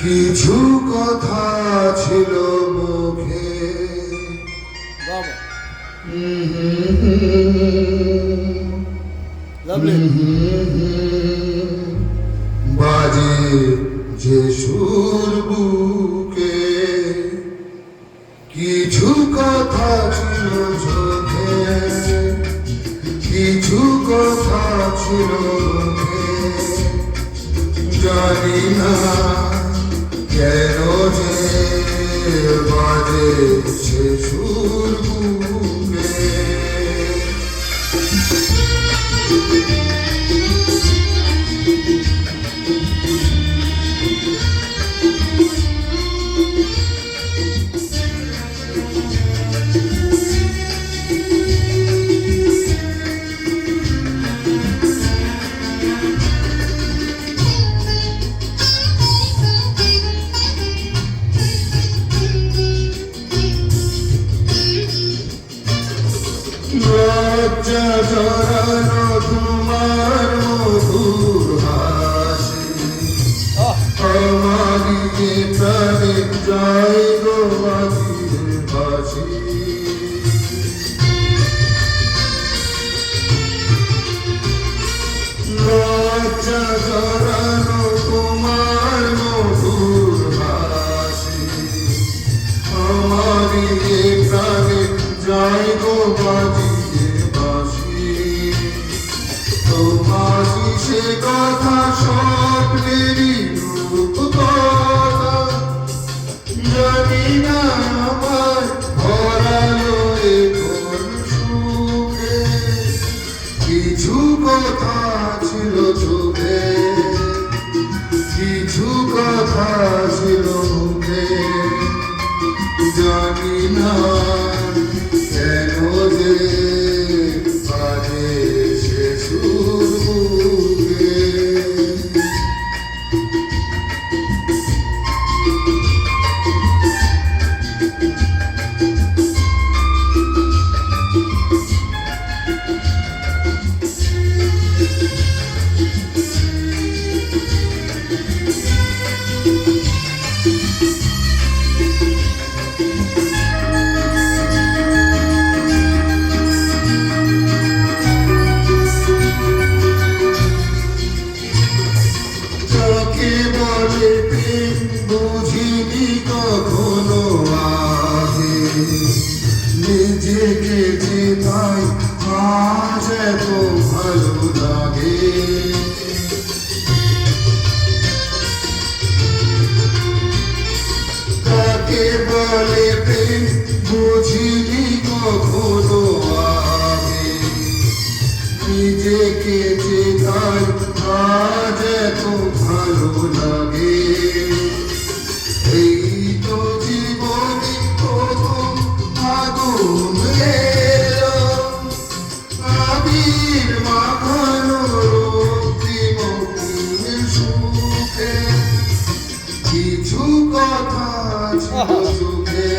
কিছু কথা ছিল মুখে, বাজে যে সুর বুকে, কিছু কথা ছিল চোখে, কিছু কথা ছিল মুখে, জানি না কেন যে বাজে সে সুর বুকে। লজ্জা জড়ানো তোমার মধুর হাসি, আমাকে প্রাণে যাই গো বাজির বাসি। লজ্জা জড়ানো তোমার মধুর হাসি, আমাকে প্রাণে যাই গো বাজির বাসি। তোমারি সে কথা স্বপ্নেরই রূপকথা, জানি না আমার ভরালো এখন সুখে। কিছু কথা ছিল চোখে, কিছু কথা ছিল মুখে, জানি না কেন যে বাজে সে সুর বুকে। বুঝিনি কখনো আগে নিজেকে যে তাই আজ এত ভালো লাগে। কাকে বলে প্রেম বুঝিনি কখনো আগে, নিজেকে যে তাই আজ এত ভালো লাগে। এই তো জীবনে প্রথম আগুন এলো, আবির মাখানো রক্তিম সুখে। কিছু কথা ছিল চোখে,